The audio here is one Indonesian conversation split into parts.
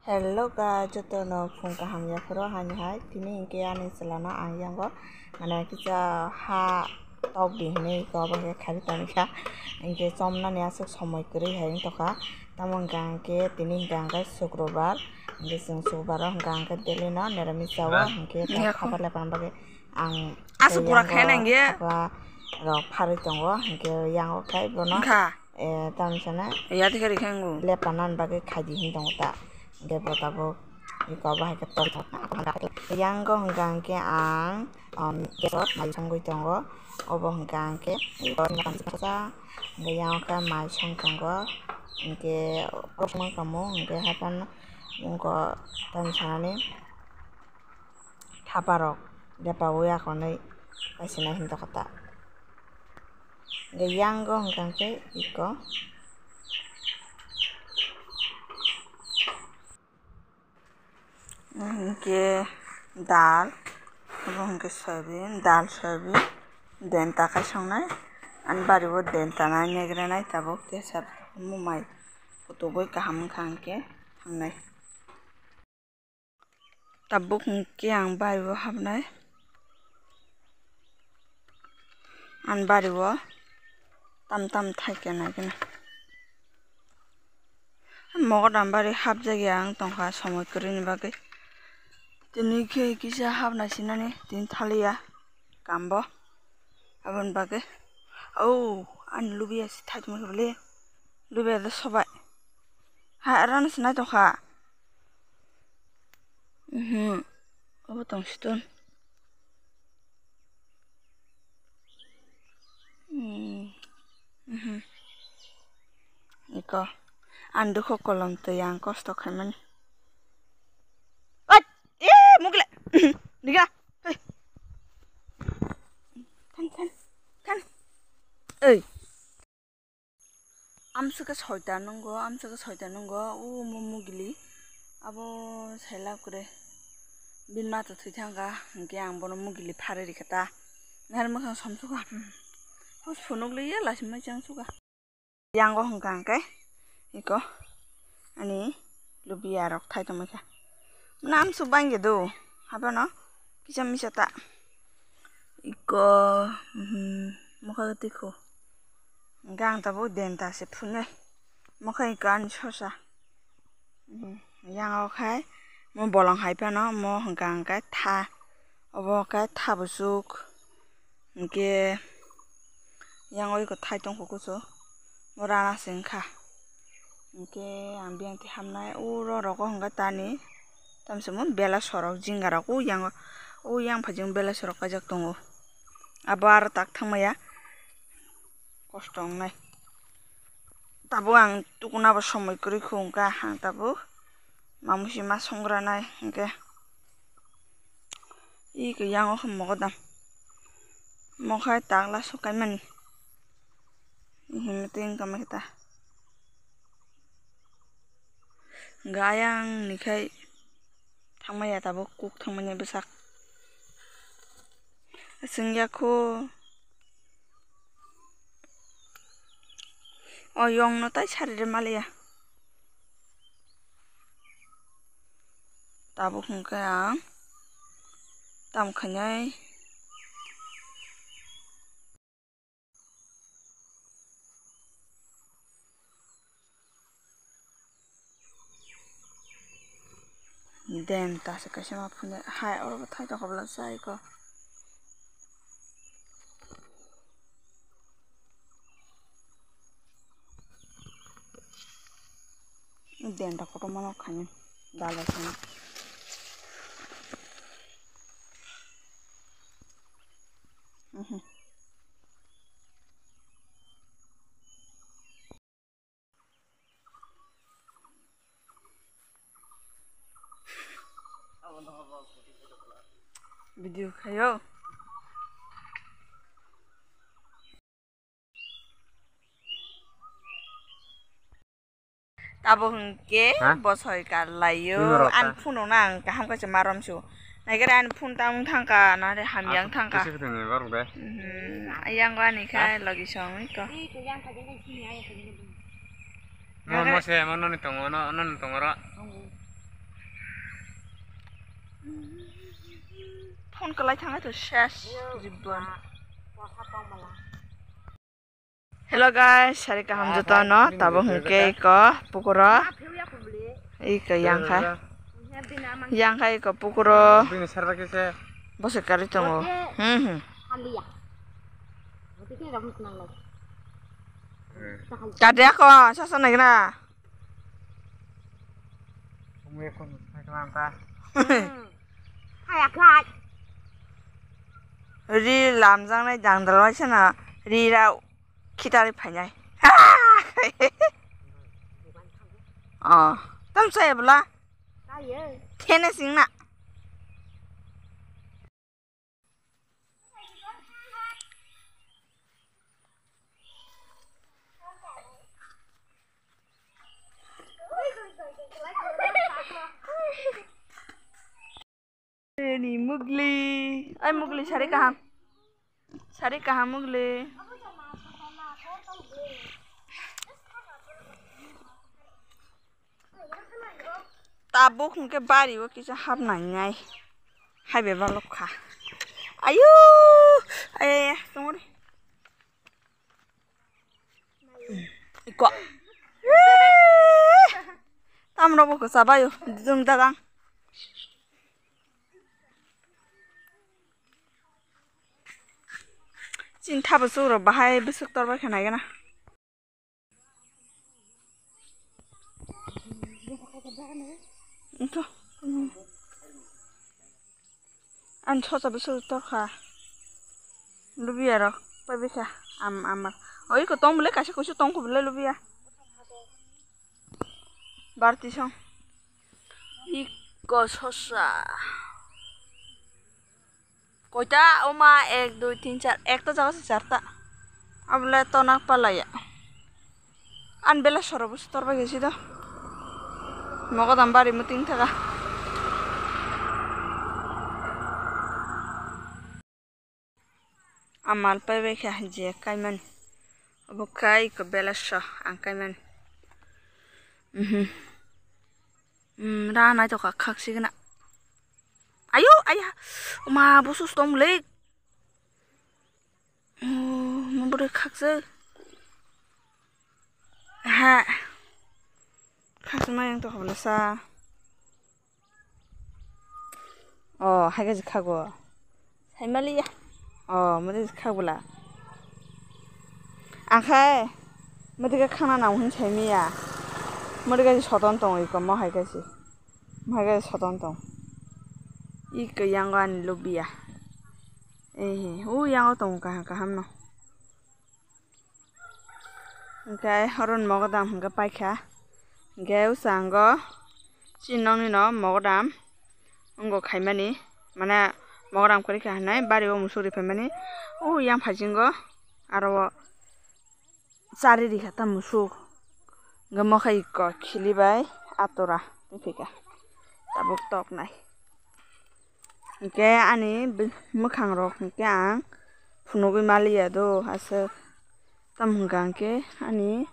Hello guys, joto no phung kaham ya furo hani hai tini ingke ani selana ang yang go mana kita ha top di ni ko ba ke khari tani ka ingke somna ni asuk somoy kuri hai toka tamon gang ke tini gang ke sukrobar ingke sung sukrobar gang ke deli no nerami sawa ingke khabar lepan ba ke ang asuk pura khaina ingke apa ro phari tongo ingke yang o kai bono tam sana ya tikari khangu lepanan ba ke khaji hin tongo ta Depo tabo iko bahai ke tor yang go henggang ke ang kesot mai songgoi tongo obo henggang ke iko ngan sa yang ka mai song tongo ingke osmang kamu ingke hapan mungko tam sanani thaparok depa uya konai kasina hinta kata yang go henggang ke iko Ingke dal, ingke soybean, dal soybean, denta kai songnai, an bari bo denta nai negrenai tabok tesar mumai putuboi kaham khangke hangnai. Tabok ingke ang bari bo habnai, an bari bo tam thaike naikena. Mogot an bari habjagi ang tongka somoy kuri ni bagai. Tini ke kisa habna sinani tin thalia kambo abon bage an lubia si thaj mo bele lubia da sobai ha ran sinai to kha obo tong stone iko andu ko kolom to yang kosto khaimani mugile diga kan ei amsuka soita nunggo u mugili abo sailap kure binma to thuithanga hingke ang bono mugili phare rikata ngar makha samsuka hos phunugli ya lasmai changsuka yango hongkang ke iko ani lubia rok thai tomaka nam subangge do habano kisam misata iko mokha tikho gang tabo denta se phune mokha ikan sosa yang khai mo bolong hai pa no mo gang ka tha obo ka tha busuk ke yang oi ko thai tong ko so mo rana singkha ke ambiang ti hamnai uro roko hanga tani tamsemo bela sorok jingara ko yang phajing bela sorok kajak tongo abar tak thangmaya kostong nai tabo ang tukuna ba somoy kuri khungka hang tabo mamusi ma songra nai hingke ke yang o mogodam mokhai takla sokai mani himting kamekta gayang nikai thangmaya tabo kuk thangmanya besak singyako yong no tai sarire malia tabo hungka ang tam khanyai denta se kasima phune hai oro thai to kobla sai ko denta ko mano khanyin dala sana video kayo tabo hungke bosoi ka layo an phuno nang kaham ka maram su naikara an phun tang thangka na re hamyang thangka ayang ga ni khai lagi song ko mo se mo non tongo no non tongo ra phone কলাই থাঙাই তো শেষ জীবন Hello guys, hari kaham jota no, tabo hungke iko pukuro, iko yang kai iko pukuro, bose kari tongo, kade ako, sasa nagi na, ri lamjang nai dangdalwai sana, ri rau. Kita lihat banyak. Oh, tam saya bela. Tenis sing nak. Ini Mugli. Ay Mugli cari kaham. Cari kaham Mugli. Tabuk ke bari wo kisa hab nangai hai be balok kha ayu ay tunggu iko tam robo ko sabayo zum dadang cin tabu suro bahai besuk torba khana gana itu an chosa besok torka lubia ro pabika amar oi ko tong bule kasih kusu tong ko bule lubia barti song iko chosa koita oma 1 2 3 4 ekta jaga se charta abule tonak palaya an bela soro bus torba gesi do Moga tambari muting taka. Amal pawe kah je kaiman. Abukai ke belasha ang kaiman. Rana itu kakak sih kena. Ayo ayah, ma busus tom leg. Memberi kak sih. Ha. Kasih yang tuh kalau sa, oh, harga jikago, saya meli ya, oh, mesti jikago lah, angkai, mesti ke kana namun saya ya, mesti ke soton tong iko mau harga sih, soton tong, iko yang kan lobby ya, yang tong kaham no, angkai orang mau kedam angkai pakai. Gaya usanggo cinong ni no mogodam unggo kaimani mana mogodam kori kahanai bari o musuri pemani yang phajingo aro cari di kata musuk gamo kai ko khili bai atora pika tabuk tok nai gaya ani mukhang rok ke ang funobi mali ado ase tamhungang ke ani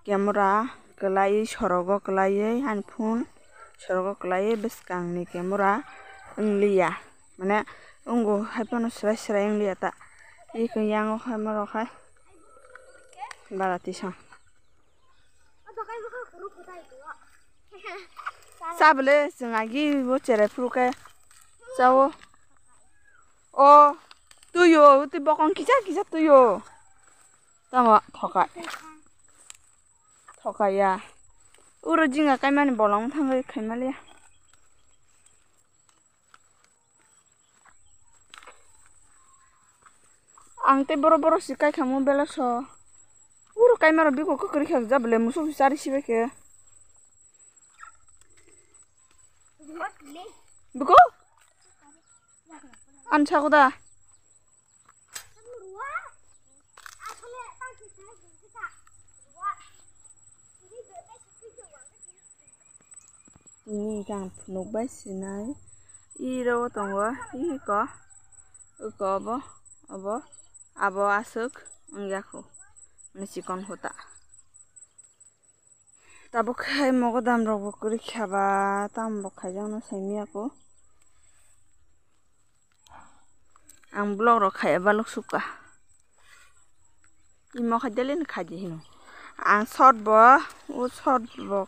camera kelai sorogo kelai handphone sorogo kelai beskang ni camera englia mana unggo haipano serai englia ta iko yang hamaro khai barati sang sabele sengagi bo cere fruke sawo o tuyo uti bokong kisa tuyo tama Thokaya uro jinga kaimani bolong thangai khaimali angte boro sikai khamu belaso uro kaimaro biko kokri khak jable musu sari sibeke biko ancha koda ini kang punuk bai sinai iro tongo iko abo asuk ngyaku nisikon hota tabuk khai mogodam rok kuri khaba tam bo khaijang no saimi ako ang blog ro khaya baluk suka imo khadalin khaji hino ang short bo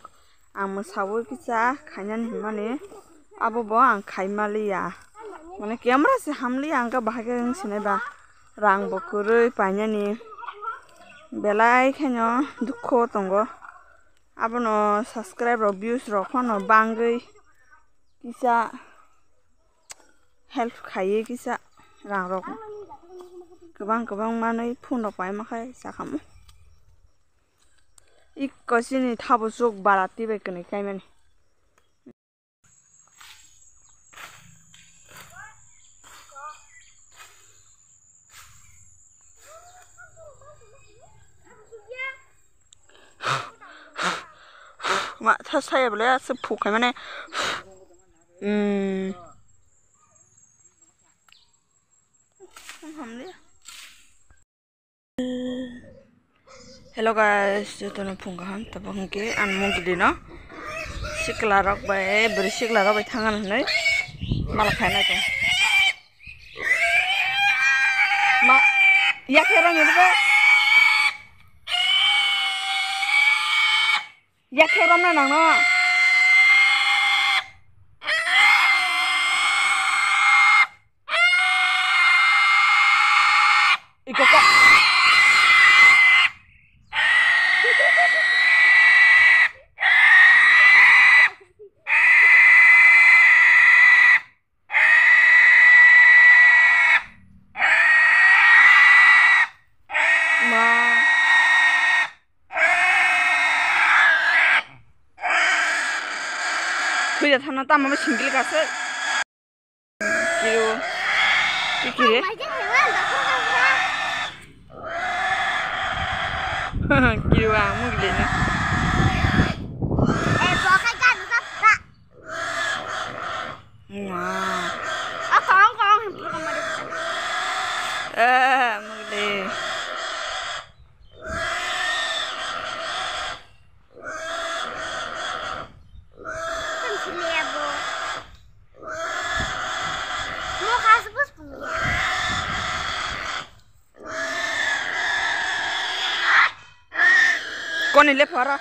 ang mosawo kisa khainan himane abo bo ang khaimaliya mane camera se hamli angka bahage sinai ba rang bo kurui painani belai khenyo dukho tongo abono subscribe ro views ro khono bangai kisa help khaiye kisa rang ro गोबां मानै फुनाव पाइ माखाय जाखामो इकसिनि थाबो जुग बाराति बेकने कायमानि मा थासायबले आसे फुखाय माने Hello guys, joto na phunggahan tabang ke anmong gidi no sikla rok bai beri sikla rok bai thangan hanai mala khaina to ma ya kherang ebe ya kheram na nang no ikoko Bây giờ thằng nó tao mà chỉnh cái cả sợi cái đấy kêu à mua cái này em có cái cành sắp ra wow con mà được mua cái này con này lấy phở ra